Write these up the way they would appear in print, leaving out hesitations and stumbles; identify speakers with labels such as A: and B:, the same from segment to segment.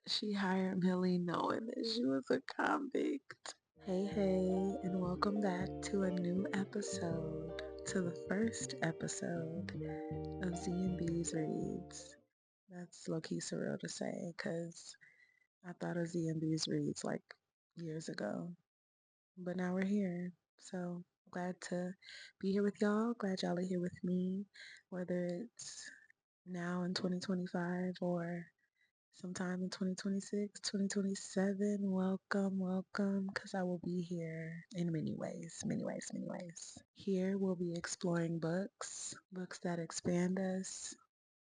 A: She hired Millie knowing that she was a convict. Hey, hey, and welcome back to a new episode, to the first episode of ZMB's Reads. That's low-key surreal to say, because I thought of ZMB's Reads like years ago. But now we're here, so glad to be here with y'all. Glad y'all are here with me, whether it's now in 2025 or sometime in 2026, 2027. Welcome, welcome, because I will be here in many ways, many ways, many ways. Here we'll be exploring books, books that expand us.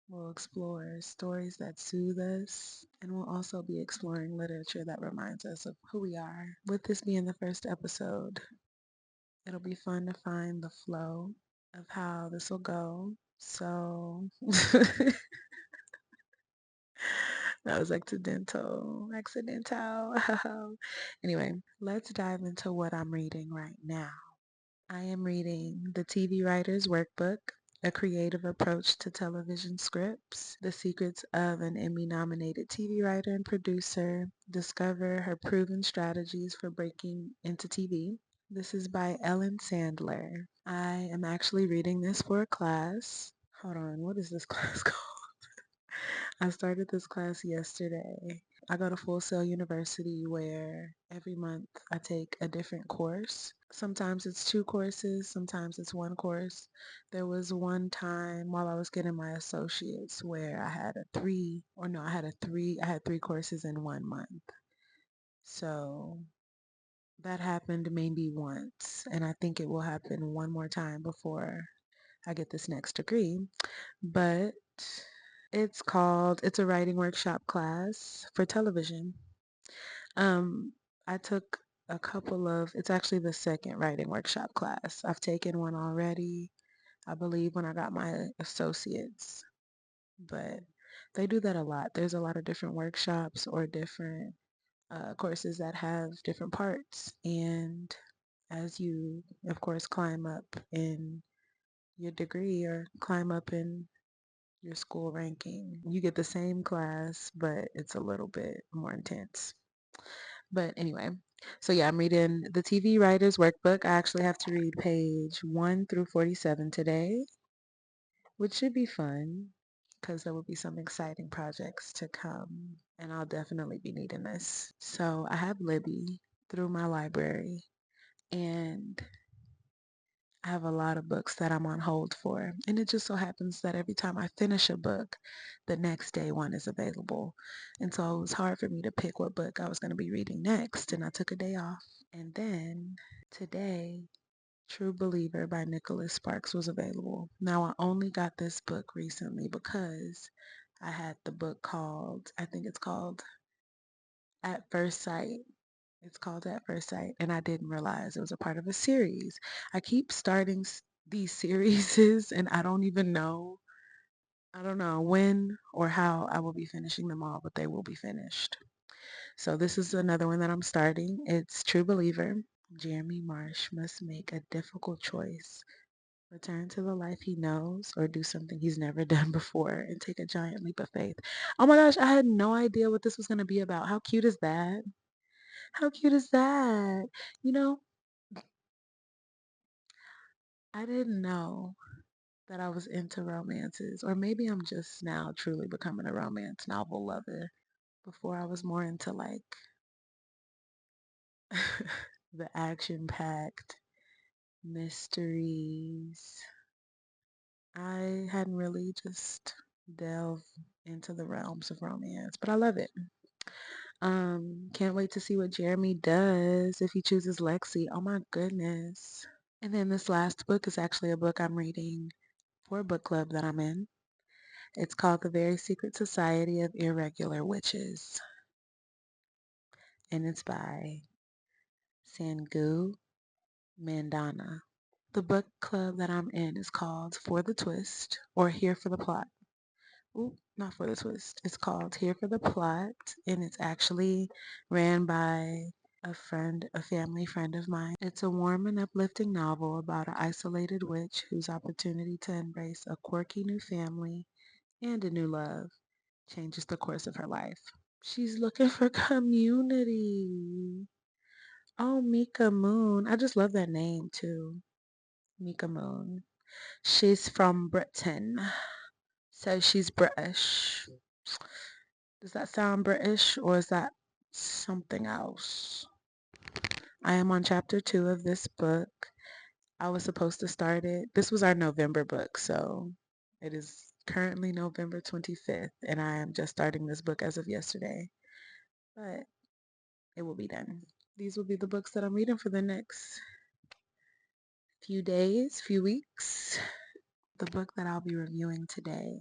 A: We'll explore stories that soothe us, and we'll also be exploring literature that reminds us of who we are. With this being the first episode, it'll be fun to find the flow of how this will go. So that was accidental. Accidental. Anyway, let's dive into what I'm reading right now. I am reading The TV Writer's Workbook, A Creative Approach to Television Scripts, The Secrets of an Emmy-nominated TV writer and producer discover her proven strategies for breaking into TV. This is by Ellen Sandler. I am actually reading this for a class. Hold on, what is this class called? I started this class yesterday. I go to Full Sail University where every month I take a different course. Sometimes it's two courses, sometimes it's one course. There was one time while I was getting my associates where I had I had three courses in 1 month. So that happened maybe once, and I think it will happen one more time before I get this next degree. But it's a writing workshop class for television. Um, I took it's actually the second writing workshop class. I've taken one already, I believe, when I got my associates, but they do that a lot. There's a lot of different workshops or different courses that have different parts. And as you, of course, climb up in your degree or climb up in your school ranking, you get the same class, but it's a little bit more intense. But anyway, so yeah, I'm reading the TV Writer's Workbook. I actually have to read page 1 through 47 today, which should be fun because there will be some exciting projects to come, and I'll definitely be needing this. So I have Libby through my library, and I have a lot of books that I'm on hold for. And it just so happens that every time I finish a book, the next day one is available. And so it was hard for me to pick what book I was going to be reading next. And I took a day off. And then today, True Believer by Nicholas Sparks was available. Now, I only got this book recently because I had the book I think it's called At First Sight. It's called At First Sight, and I didn't realize it was a part of a series. I keep starting these series, and I don't know when or how I will be finishing them all, but they will be finished. So this is another one that I'm starting. It's True Believer. Jeremy Marsh must make a difficult choice. Return to the life he knows or do something he's never done before and take a giant leap of faith. Oh my gosh, I had no idea what this was going to be about. How cute is that? How cute is that? You know, I didn't know that I was into romances, or maybe I'm just now truly becoming a romance novel lover. Before I was more into like the action-packed mysteries. I hadn't really just delved into the realms of romance, but I love it. Can't wait to see what Jeremy does if he chooses Lexi. Oh my goodness. And then this last book is actually a book I'm reading for a book club that I'm in. It's called The Very Secret Society of Irregular Witches, and it's by Sangu Mandana. The book club that I'm in is called For the Twist or Here for the Plot. Ooh, not For the Twist. It's called Here for the Plot, and it's actually ran by a family friend of mine. It's a warm and uplifting novel about an isolated witch whose opportunity to embrace a quirky new family and a new love changes the course of her life. She's looking for community. Oh, Mika Moon. I just love that name too. Mika Moon. She's from Britain. So she's British. Does that sound British or is that something else? I am on chapter 2 of this book. I was supposed to start it. This was our November book, so it is currently November 25th, and I am just starting this book as of yesterday. But it will be done. These will be the books that I'm reading for the next few days, few weeks. The book that I'll be reviewing today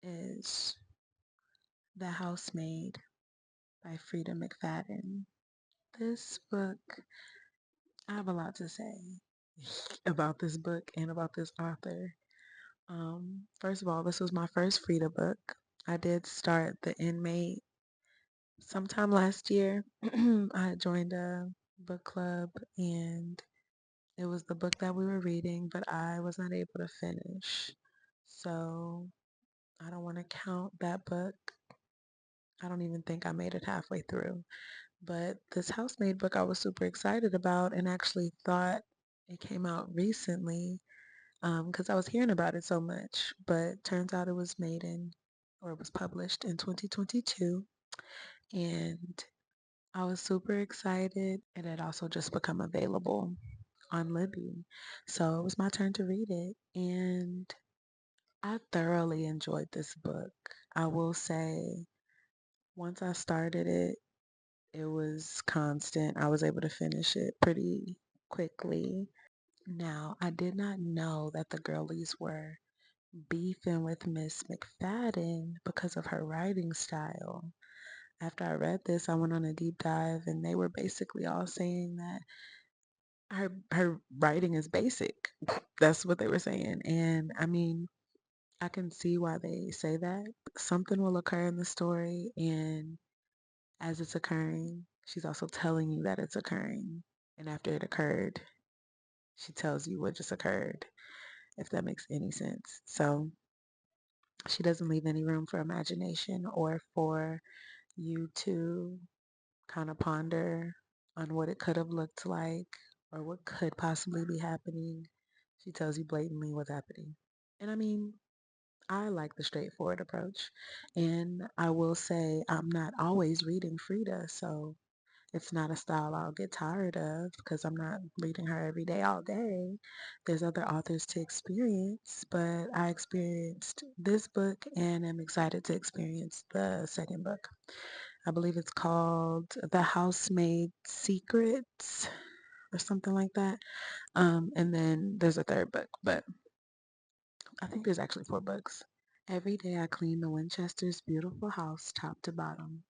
A: is The Housemaid by Freida McFadden. This book, I have a lot to say about this book and about this author. First of all, this was my first Frida book. I did start The Inmate sometime last year. I joined a book club and it was the book that we were reading, but I was not able to finish. So I don't want to count that book. I don't even think I made it halfway through. But this Housemaid book I was super excited about and actually thought it came out recently because I was hearing about it so much. But turns out it was made in, or it was published in 2022. And I was super excited. It had also just become available on Libby. So it was my turn to read it. And I thoroughly enjoyed this book. I will say, once I started it, it was constant. I was able to finish it pretty quickly. Now, I did not know that the girlies were beefing with Miss McFadden because of her writing style. After I read this, I went on a deep dive and they were basically all saying that her writing is basic. That's what they were saying. And I mean, I can see why they say that. Something will occur in the story, and as it's occurring, she's also telling you that it's occurring. And after it occurred, she tells you what just occurred, if that makes any sense. So she doesn't leave any room for imagination or for you to kind of ponder on what it could have looked like or what could possibly be happening. She tells you blatantly what's happening. And I mean, I like the straightforward approach. And I will say I'm not always reading Frida, so it's not a style I'll get tired of because I'm not reading her every day, all day. There's other authors to experience, but I experienced this book and am excited to experience the second book. I believe it's called The Housemaid Secrets or something like that. And then there's a third book, but I think there's actually 4 books. Every day I clean the Winchesters' beautiful house top to bottom.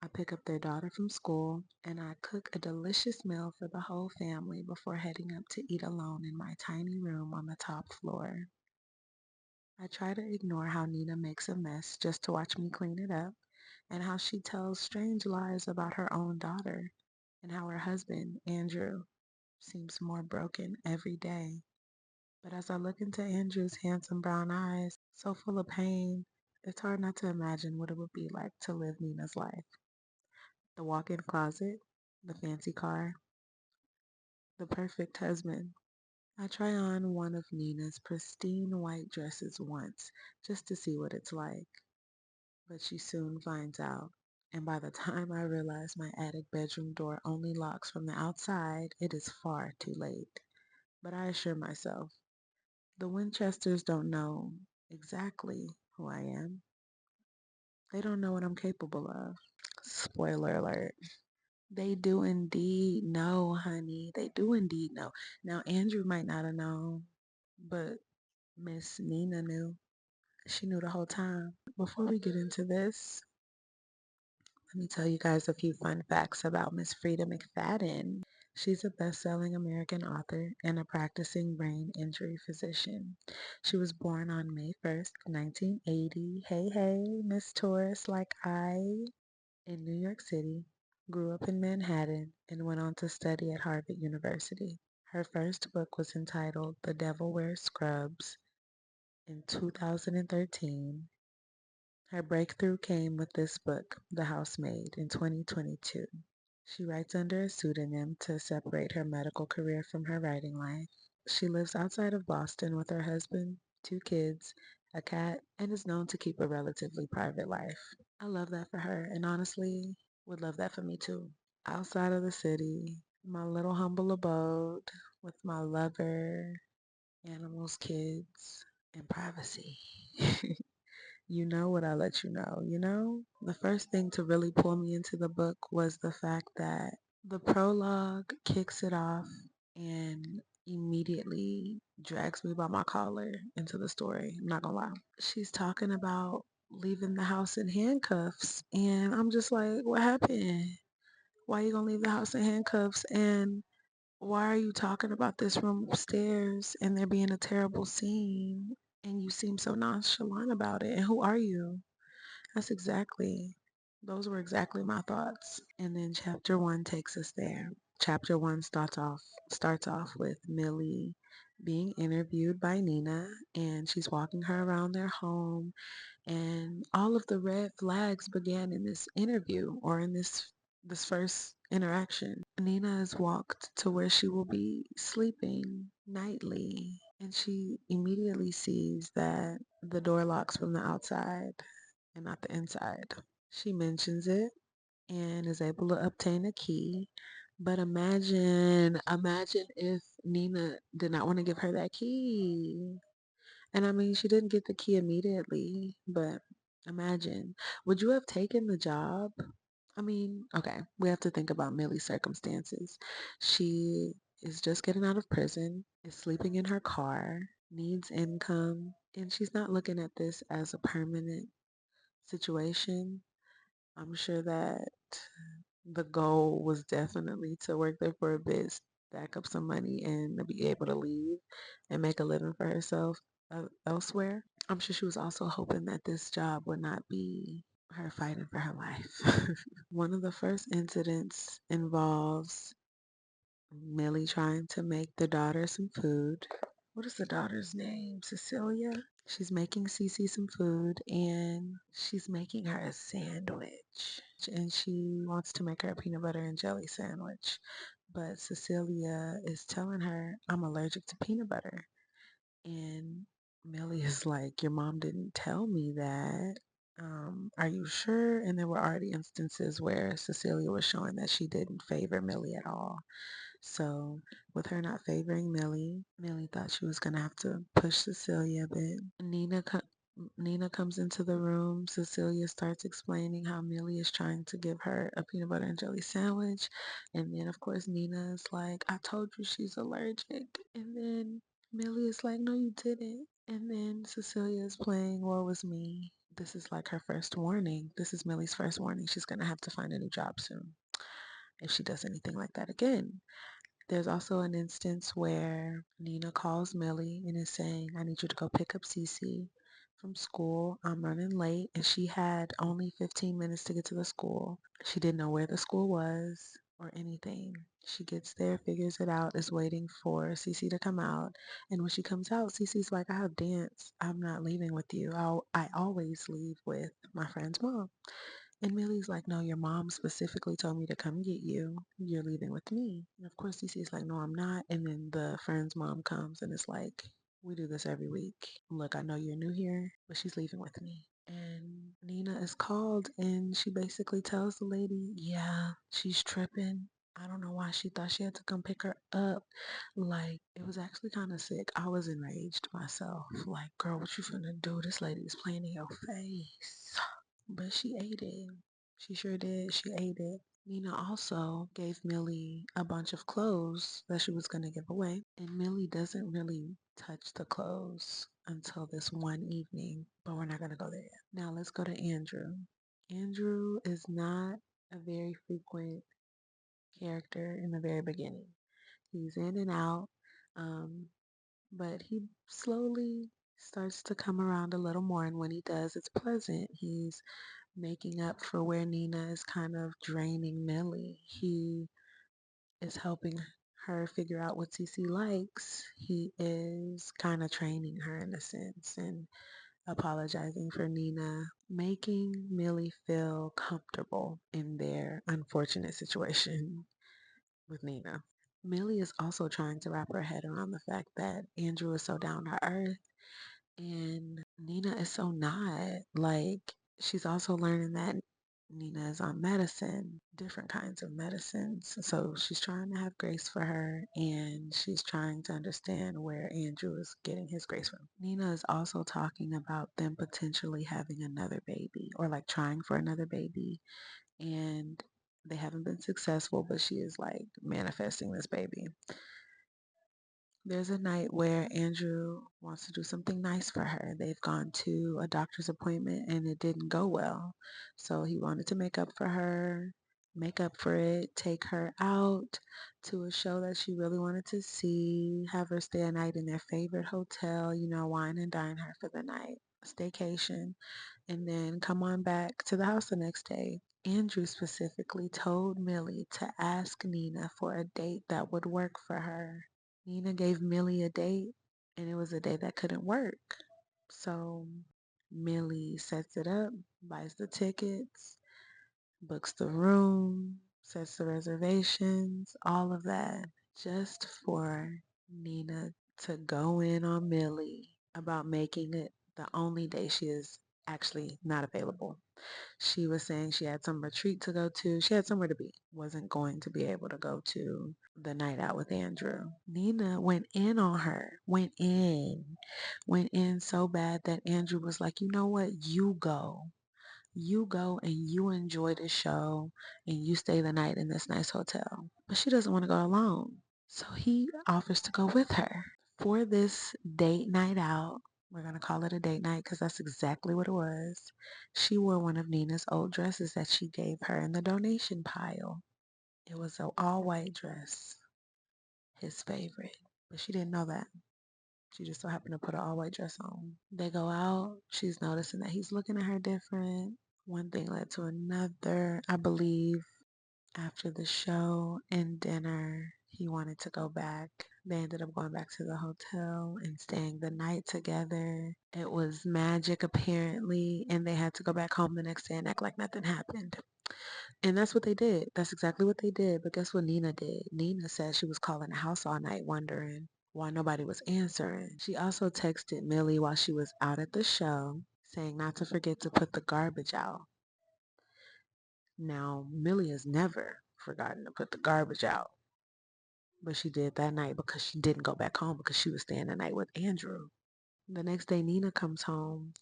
A: I pick up their daughter from school and I cook a delicious meal for the whole family before heading up to eat alone in my tiny room on the top floor. I try to ignore how Nina makes a mess just to watch me clean it up and how she tells strange lies about her own daughter and how her husband, Andrew, seems more broken every day. But as I look into Andrew's handsome brown eyes, so full of pain, it's hard not to imagine what it would be like to live Nina's life. The walk-in closet, the fancy car, the perfect husband. I try on one of Nina's pristine white dresses once, just to see what it's like. But she soon finds out. And by the time I realize my attic bedroom door only locks from the outside, it is far too late. But I assure myself, the Winchesters don't know exactly who I am. They don't know what I'm capable of. Spoiler alert. They do indeed know, honey. They do indeed know. Now, Andrew might not have known, but Miss Nina knew. She knew the whole time. Before we get into this, let me tell you guys a few fun facts about Miss Freida McFadden. She's a best-selling American author and a practicing brain injury physician. She was born on May 1st, 1980. Hey, hey, Miss Taurus like I, in New York City, grew up in Manhattan, and went on to study at Harvard University. Her first book was entitled The Devil Wears Scrubs in 2013. Her breakthrough came with this book, The Housemaid, in 2022. She writes under a pseudonym to separate her medical career from her writing life. She lives outside of Boston with her husband, two kids, a cat, and is known to keep a relatively private life. I love that for her, and honestly, would love that for me too. Outside of the city, my little humble abode with my lover, animals, kids, and privacy. You know what I let you know, you know? The first thing to really pull me into the book was the fact that the prologue kicks it off and immediately drags me by my collar into the story. I'm not gonna lie. She's talking about leaving the house in handcuffs, and I'm just like, what happened? Why are you gonna leave the house in handcuffs? And why are you talking about this room upstairs and there being a terrible scene and you seem so nonchalant about it? And who are you? Those were exactly my thoughts. And then chapter one takes us there. Chapter one starts off with Millie being interviewed by Nina, and she's walking her around their home, and all of the red flags began in this interview, or in this first interaction. Nina is walked to where she will be sleeping nightly, and she immediately sees that the door locks from the outside and not the inside. She mentions it and is able to obtain a key. But imagine if Nina did not want to give her that key. And I mean, she didn't get the key immediately, but imagine, would you have taken the job? I mean, okay, we have to think about Millie's circumstances. She is just getting out of prison, is sleeping in her car, needs income, and she's not looking at this as a permanent situation. I'm sure that the goal was definitely to work there for a bit, stack up some money, and to be able to leave and make a living for herself elsewhere. I'm sure she was also hoping that this job would not be her fighting for her life. One of the first incidents involves Millie trying to make the daughter some food. What is the daughter's name? Cecilia? She's making Cece some food, and she's making her a sandwich. And she wants to make her a peanut butter and jelly sandwich. But Cecilia is telling her, I'm allergic to peanut butter. And Millie is like, your mom didn't tell me that. Are you sure? And there were already instances where Cecilia was showing that she didn't favor Millie at all. So with her not favoring Millie, Millie thought she was gonna have to push Cecilia a bit. Nina comes into the room. Cecilia starts explaining how Millie is trying to give her a peanut butter and jelly sandwich. And then of course Nina is like, I told you she's allergic. And then Millie is like, no you didn't. And then Cecilia is playing Woe Was Me. This is like her first warning. This is Millie's first warning. She's gonna have to find a new job soon if she does anything like that again. There's also an instance where Nina calls Millie and is saying, I need you to go pick up Cece from school. I'm running late. And she had only 15 minutes to get to the school. She didn't know where the school was or anything. She gets there, figures it out, is waiting for Cece to come out. And when she comes out, Cece's like, I have dance. I'm not leaving with you. I always leave with my friend's mom. And Millie's like, no, your mom specifically told me to come get you. You're leaving with me. And of course, Cece's like, no, I'm not. And then the friend's mom comes and is like, we do this every week. Look, I know you're new here, but she's leaving with me. And Nina is called and she basically tells the lady, yeah, she's tripping. I don't know why she thought she had to come pick her up. Like, it was actually kind of sick. I was enraged myself. Like, girl, what you finna do? This lady is playing in your face. But she ate it. She sure did. She ate it. Nina also gave Millie a bunch of clothes that she was going to give away. And Millie doesn't really touch the clothes until this one evening. But we're not going to go there yet. Now let's go to Andrew. Andrew is not a very frequent character in the very beginning. He's in and out. Um, but he slowly starts to come around a little more. And when he does, it's pleasant. He's making up for where Nina is kind of draining Millie. He is helping her figure out what Cece likes. He is kind of training her in a sense. And apologizing for Nina, making Millie feel comfortable in their unfortunate situation with Nina. Millie is also trying to wrap her head around the fact that Andrew is so down to earth and Nina is so not. Like, she's also learning that Nina is on medicine, different kinds of medicines. So she's trying to have grace for her and she's trying to understand where Andrew is getting his grace from. Nina is also talking about them potentially having another baby or like trying for another baby. And they haven't been successful, but she is like manifesting this baby. There's a night where Andrew wants to do something nice for her. They've gone to a doctor's appointment and it didn't go well. So he wanted to make up for her, make up for it, take her out to a show that she really wanted to see, have her stay a night in their favorite hotel, wine and dine her for the night, staycation, and then come on back to the house the next day. Andrew specifically told Millie to ask Nina for a date that would work for her. Nina gave Millie a date, and it was a date that couldn't work. So Millie sets it up, buys the tickets, books the room, sets the reservations, all of that, just for Nina to go in on Millie about making it the only day she is actually not available. She was saying she had some retreat to go to. She had somewhere to be. Wasn't going to be able to go to the night out with Andrew. Nina went in on her. Went in. Went in so bad that Andrew was like, you know what? You go. You go and you enjoy the show and you stay the night in this nice hotel. But she doesn't want to go alone. So he offers to go with her for this date night out. We're going to call it a date night because that's exactly what it was. She wore one of Nina's old dresses that she gave her in the donation pile. It was an all white dress, his favorite. But she didn't know that. She just so happened to put an all white dress on. They go out. She's noticing that he's looking at her different. One thing led to another. I believe after the show and dinner, he wanted to go back. They ended up going back to the hotel and staying the night together. It was magic apparently, and they had to go back home the next day and act like nothing happened. And that's what they did. That's exactly what they did. But guess what Nina did? Nina said she was calling the house all night wondering why nobody was answering. She also texted Millie while she was out at the show saying not to forget to put the garbage out. Now, Millie has never forgotten to put the garbage out, but she did that night because she didn't go back home because she was staying the night with Andrew. The next day, Nina comes home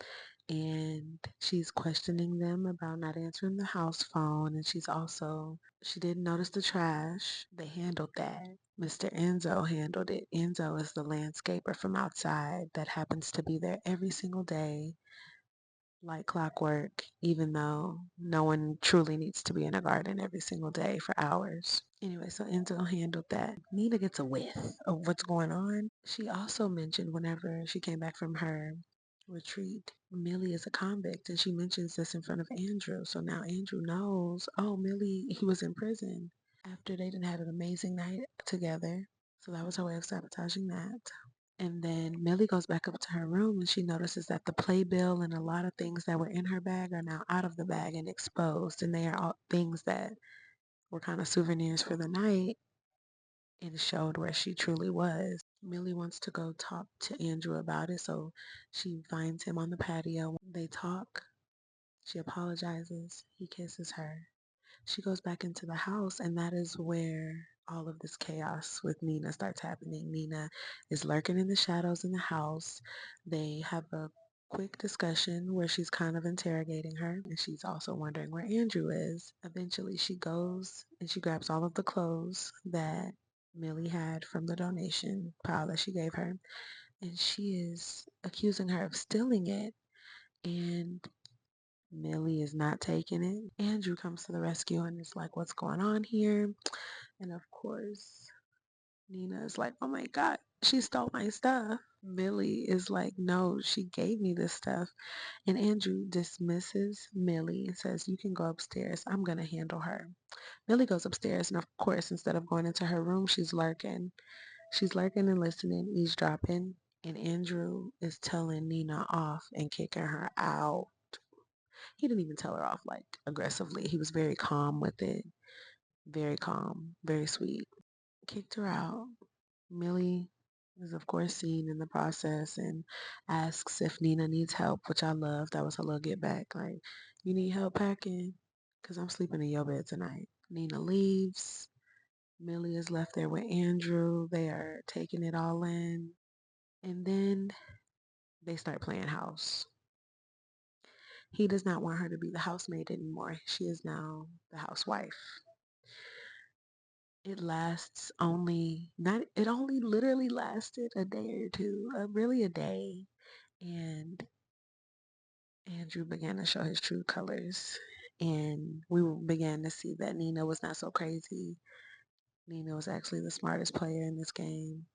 A: and she's questioning them about not answering the house phone. And she didn't notice the trash. They handled that. Mr. Enzo handled it. Enzo is the landscaper from outside that happens to be there every single day like clockwork, even though no one truly needs to be in a garden every single day for hours. Anyway, so Enzo handled that. Nina gets a whiff of what's going on. She also mentioned whenever she came back from her retreat, Millie is a convict, and she mentions this in front of Andrew. So now Andrew knows, oh, Millie, he was in prison after they didn't have an amazing night together. So that was her way of sabotaging that. And then Millie goes back up to her room and she notices that the playbill and a lot of things that were in her bag are now out of the bag and exposed. And they are all things that were kind of souvenirs for the night and showed where she truly was. Millie wants to go talk to Andrew about it, so she finds him on the patio. They talk. She apologizes. He kisses her. She goes back into the house, and that is where all of this chaos with Nina starts happening. Nina is lurking in the shadows in the house. They have a quick discussion where she's kind of interrogating her, and she's also wondering where Andrew is. Eventually, she goes and she grabs all of the clothes that Millie had from the donation pile that she gave her, and she is accusing her of stealing it. And Millie is not taking it. Andrew comes to the rescue and is like, what's going on here? And of course, Nina is like, oh my God, she stole my stuff. Millie is like, no, she gave me this stuff. And Andrew dismisses Millie and says, you can go upstairs. I'm going to handle her. Millie goes upstairs and of course, instead of going into her room, she's lurking. She's lurking and listening, eavesdropping. And Andrew is telling Nina off and kicking her out. He didn't even tell her off like aggressively. He was very calm with it. Very calm, very sweet. Kicked her out. Millie is of course seen in the process and asks if Nina needs help, which I love. That was her little get back. Like, you need help packing? Because I'm sleeping in your bed tonight. Nina leaves. Millie is left there with Andrew. They are taking it all in. And then they start playing house. He does not want her to be the housemaid anymore. She is now the housewife. It lasts only not it only literally lasted a day or two, really a day. And Andrew began to show his true colors. And we began to see that Nina was not so crazy. Nina was actually the smartest player in this game.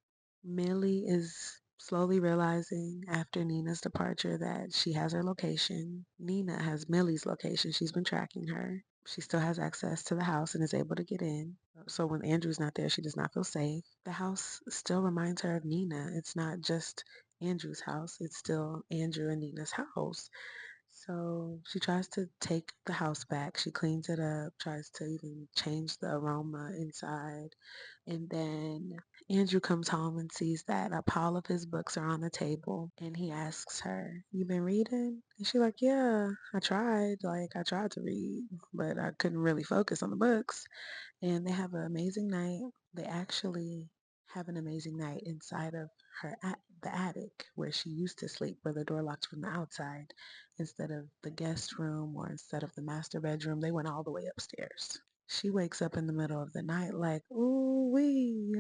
A: Millie is slowly realizing after Nina's departure that she has her location. Nina has Millie's location. She's been tracking her. She still has access to the house and is able to get in. So when Andrew's not there, she does not feel safe. The house still reminds her of Nina. It's not just Andrew's house. It's still Andrew and Nina's house. So she tries to take the house back. She cleans it up, tries to even change the aroma inside. And then Andrew comes home and sees that a pile of his books are on the table. And he asks her, "You been reading?" And she's like, "Yeah, I tried. Like, I tried to read, but I couldn't really focus on the books." And they have an amazing night. They actually have an amazing night inside of the attic where she used to sleep, where the door locked from the outside. Instead of the guest room or instead of the master bedroom, they went all the way upstairs. She wakes up in the middle of the night like, ooh wee,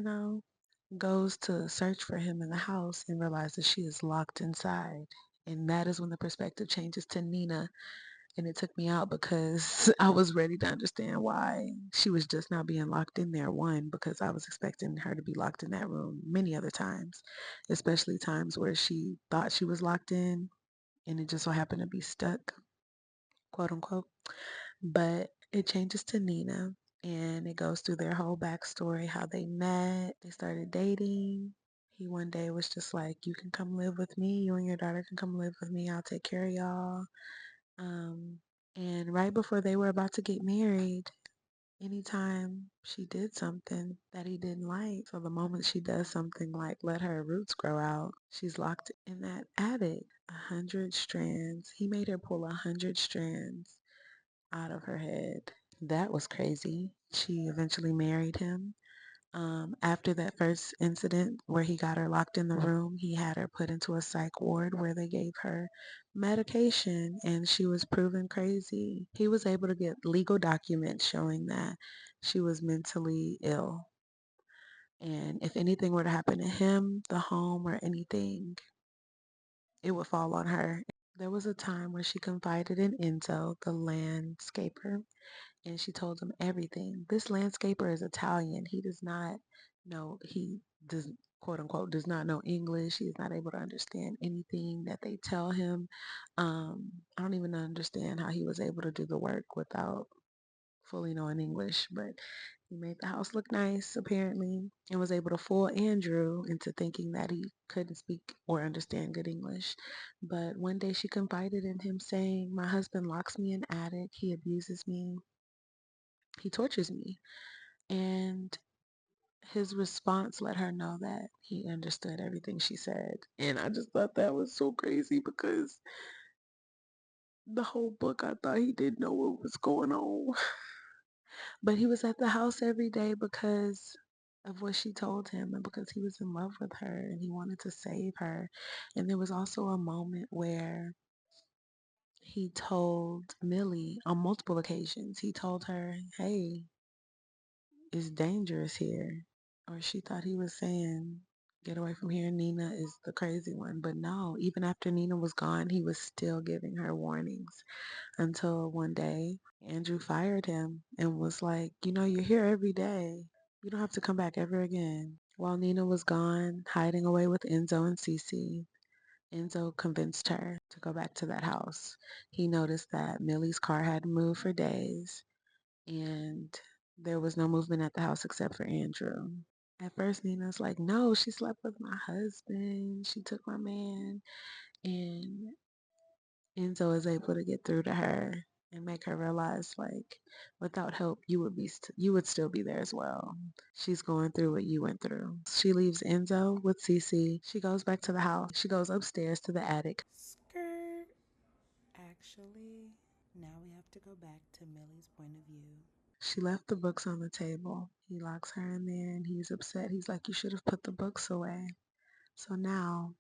A: goes to search for him in the house and realizes she is locked inside. And that is when the perspective changes to Nina, and it took me out because I was ready to understand why she was just not being locked in there. One, because I was expecting her to be locked in that room many other times, especially times where she thought she was locked in and it just so happened to be stuck, quote unquote. But it changes to Nina and it goes through their whole backstory, how they met, they started dating. He one day was just like, "You can come live with me. You and your daughter can come live with me. I'll take care of y'all." Um, and right before they were about to get married, anytime she did something that he didn't like, so the moment she does something like let her roots grow out, she's locked in that attic. 100 strands. He made her pull 100 strands out of her head. That was crazy. She eventually married him. After that first incident where he got her locked in the room, he had her put into a psych ward where they gave her medication and she was proven crazy. He was able to get legal documents showing that she was mentally ill. And if anything were to happen to him, the home, or anything, it would fall on her. There was a time where she confided in Enzo, the landscaper, and she told him everything. This landscaper is Italian. He does not know, he does, quote unquote, does not know English. He is not able to understand anything that they tell him. I don't even understand how he was able to do the work without fully knowing English, but he made the house look nice, apparently, and was able to fool Andrew into thinking that he couldn't speak or understand good English. But one day she confided in him saying, "My husband locks me in the attic. He abuses me. He tortures me." And his response let her know that he understood everything she said. And I just thought that was so crazy because the whole book I thought he didn't know what was going on. But he was at the house every day because of what she told him and because he was in love with her and he wanted to save her. And there was also a moment where he told Millie on multiple occasions, he told her, "Hey, it's dangerous here." Or she thought he was saying, "Get away from here. Nina is the crazy one." But no, even after Nina was gone, he was still giving her warnings until one day Andrew fired him and was like, "You're here every day. You don't have to come back ever again." While Nina was gone, hiding away with Enzo and Cece, Enzo convinced her to go back to that house. He noticed that Millie's car hadn't moved for days and there was no movement at the house except for Andrew. At first, Nina's like, no, she slept with my husband. She took my man. And Enzo is able to get through to her and make her realize, like, without help, you would still be there as well. She's going through what you went through. She leaves Enzo with Cece. She goes back to the house. She goes upstairs to the attic. Skirt. Actually, now we have to go back to Millie's point of view. She left the books on the table. He locks her in there and he's upset. He's like, you should have put the books away. So now,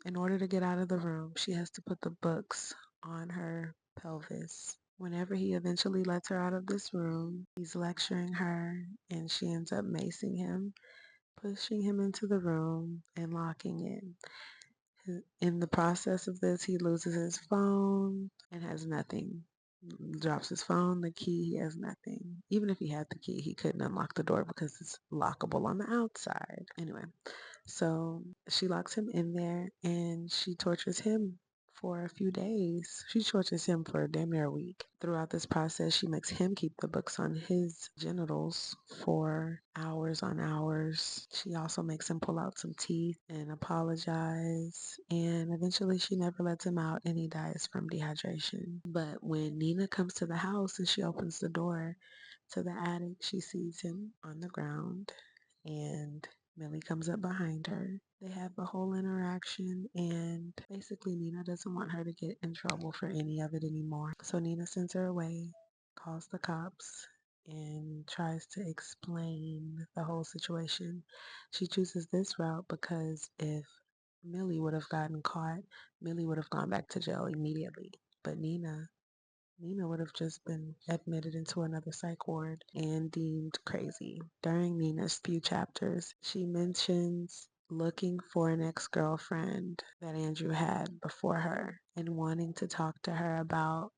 A: in order to get out of the room, she has to put the books on her pelvis. Whenever he eventually lets her out of this room, he's lecturing her and she ends up macing him, pushing him into the room and locking it. In the process of this, he loses his phone and has nothing. Drops his phone, the key, he has nothing. Even if he had the key, he couldn't unlock the door because it's lockable on the outside. Anyway, so she locks him in there and she tortures him for a few days. She tortures him for damn near a week. Throughout this process, she makes him keep the books on his genitals for hours on hours. She also makes him pull out some teeth and apologize. And eventually, she never lets him out and he dies from dehydration. But when Nina comes to the house and she opens the door to the attic, she sees him on the ground and Millie comes up behind her. They have a whole interaction, and basically, Nina doesn't want her to get in trouble for any of it anymore. So Nina sends her away, calls the cops, and tries to explain the whole situation. She chooses this route because if Millie would have gotten caught, Millie would have gone back to jail immediately. But Nina would have just been admitted into another psych ward and deemed crazy. During Nina's few chapters, she mentions looking for an ex-girlfriend that Andrew had before her and wanting to talk to her about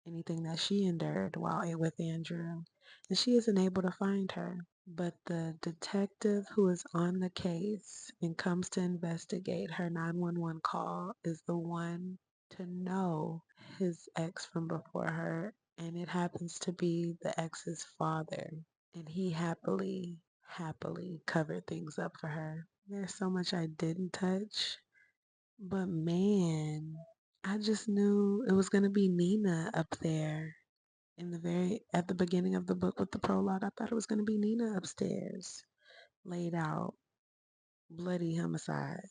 A: anything that she endured while with Andrew. And she isn't able to find her. But the detective who is on the case and comes to investigate her 911 call is the one to know his ex from before her. And it happens to be the ex's father. And he happily covered things up for her. There's so much I didn't touch. But man, I just knew it was gonna be Nina up there at the beginning of the book with the prologue. I thought it was gonna be Nina upstairs, laid out, bloody homicide.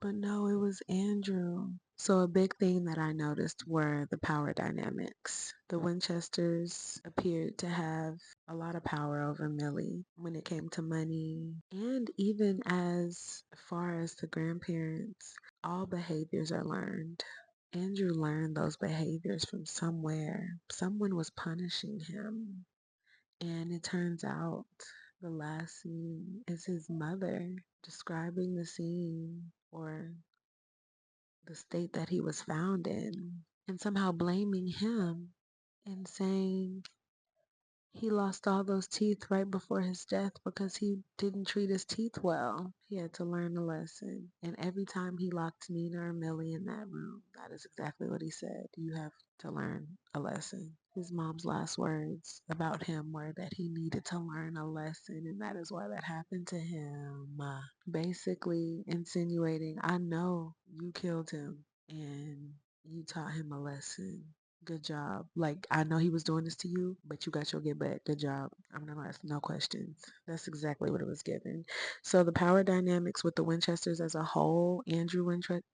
A: But no, it was Andrew. So a big thing that I noticed were the power dynamics. The Winchesters appeared to have a lot of power over Millie when it came to money. And even as far as the grandparents, all behaviors are learned. Andrew learned those behaviors from somewhere. Someone was punishing him. And it turns out the last scene is his mother describing the scene or the state that he was found in and somehow blaming him and saying he lost all those teeth right before his death because he didn't treat his teeth well. He had to learn a lesson. And every time he locked Nina or Millie in that room, that is exactly what he said. You have to learn a lesson. His mom's last words about him were that he needed to learn a lesson, and that is why that happened to him. Basically insinuating, I know you killed him and you taught him a lesson. Good job. Like, I know he was doing this to you, but you got your get back. Good job. I'm not gonna ask no questions. That's exactly what it was given. So the power dynamics with the Winchesters as a whole, Andrew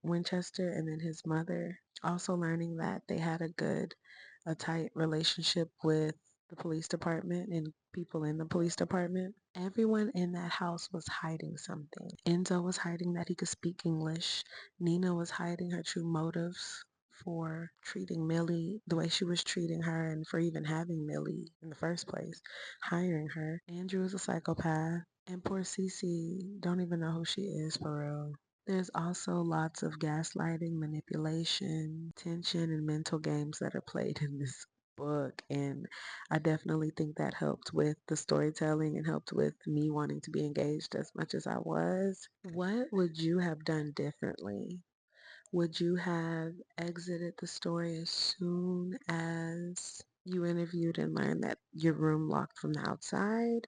A: Winchester and then his mother, also learning that they had a tight relationship with the police department and people in the police department. Everyone in that house was hiding something. Enzo was hiding that he could speak English. Nina was hiding her true motives for treating Millie the way she was treating her and for even having Millie in the first place, hiring her. Andrew is a psychopath. And poor Cece don't even know who she is for real. There's also lots of gaslighting, manipulation, tension, and mental games that are played in this book. And I definitely think that helped with the storytelling and helped with me wanting to be engaged as much as I was. What would you have done differently? Would you have exited the story as soon as you interviewed and learned that your room locked from the outside?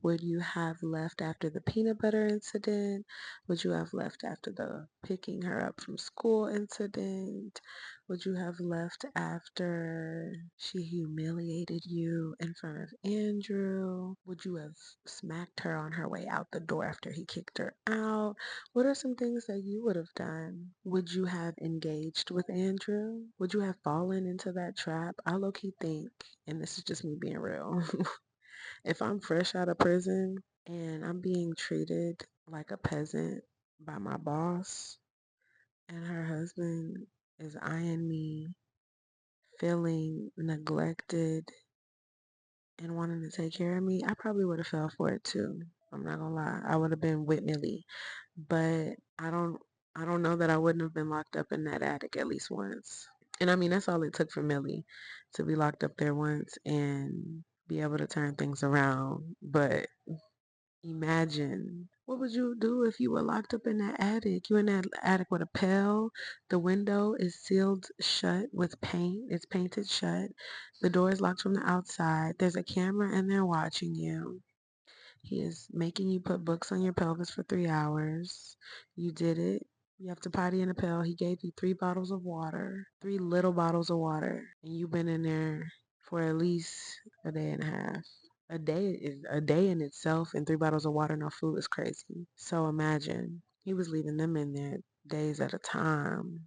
A: Would you have left after the peanut butter incident? Would you have left after the picking her up from school incident? Would you have left after she humiliated you in front of Andrew? Would you have smacked her on her way out the door after he kicked her out? What are some things that you would have done? Would you have engaged with Andrew? Would you have fallen into that trap? I low-key think, and this is just me being real, if I'm fresh out of prison and I'm being treated like a peasant by my boss and her husband is eyeing me, feeling neglected and wanting to take care of me, I probably would have fell for it too. I'm not gonna lie. I would have been with Millie. But I don't know that I wouldn't have been locked up in that attic at least once. And I mean that's all it took for Millie to be locked up there once and be able to turn things around. But imagine, what would you do if you were locked up in that attic? You're in that attic with a pail. The window is sealed shut with paint. It's painted shut. The door is locked from the outside. There's a camera in there watching you. He is making you put books on your pelvis for 3 hours. You did it. You have to potty in a pail. He gave you 3 bottles of water, 3 little bottles of water, and you've been in there for at least a day and a half. A day in itself, and 3 bottles of water, no food is crazy. So imagine he was leaving them in there days at a time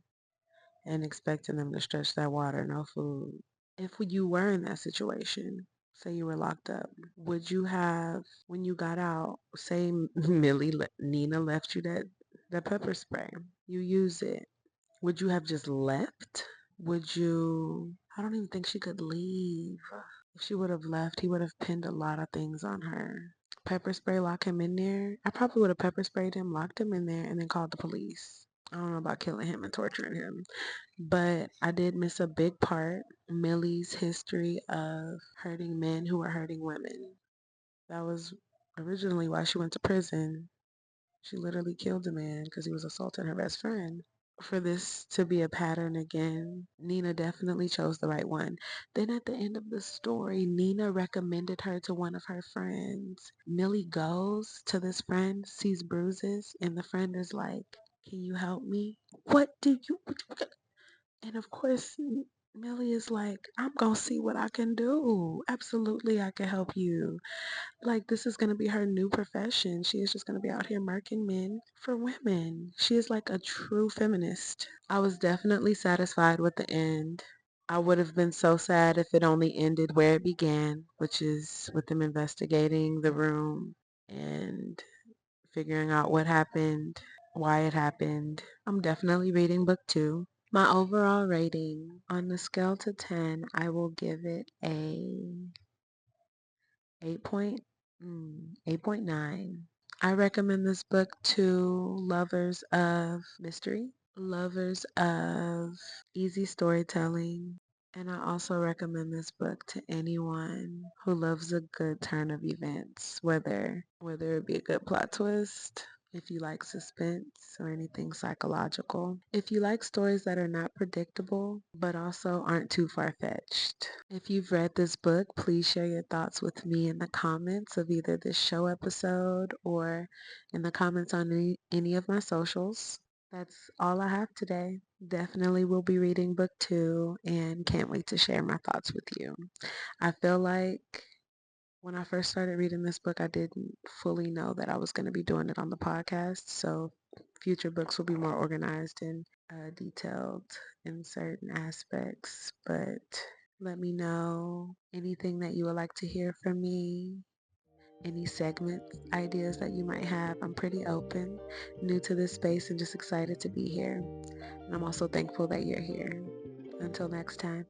A: and expecting them to stretch that water, no food. If you were in that situation, say you were locked up, would you have, when you got out, say Nina left you that pepper spray, you use it, would you have just left? Would you, I don't even think she could leave. If she would have left, he would have pinned a lot of things on her. Pepper spray, lock him in there. I probably would have pepper sprayed him, locked him in there, and then called the police. I don't know about killing him and torturing him, but I did miss a big part, Millie's history of hurting men who were hurting women. That was originally why she went to prison. She literally killed a man because he was assaulting her best friend. For this to be a pattern again, Nina definitely chose the right one. Then at the end of the story, Nina recommended her to one of her friends. Millie goes to this friend, sees bruises, and the friend is like, "Can you help me?" What do you? And of course, Millie is like, "I'm gonna see what I can do. Absolutely, I can help you." Like, this is gonna be her new profession. She is just gonna be out here murking men for women. She is like a true feminist. I was definitely satisfied with the end. I would have been so sad if it only ended where it began, which is with them investigating the room and figuring out what happened, why it happened. I'm definitely reading book 2. My overall rating on the scale to 10, I will give it a 8 point, 8.9. I recommend this book to lovers of mystery, lovers of easy storytelling, and I also recommend this book to anyone who loves a good turn of events, whether it be a good plot twist, if you like suspense or anything psychological. If you like stories that are not predictable, but also aren't too far-fetched. If you've read this book, please share your thoughts with me in the comments of either this show episode or in the comments on any of my socials. That's all I have today. Definitely will be reading book 2 and can't wait to share my thoughts with you. I feel like when I first started reading this book, I didn't fully know that I was going to be doing it on the podcast. So future books will be more organized and detailed in certain aspects. But let me know anything that you would like to hear from me, any segment ideas that you might have. I'm pretty open, new to this space, and just excited to be here. And I'm also thankful that you're here. Until next time.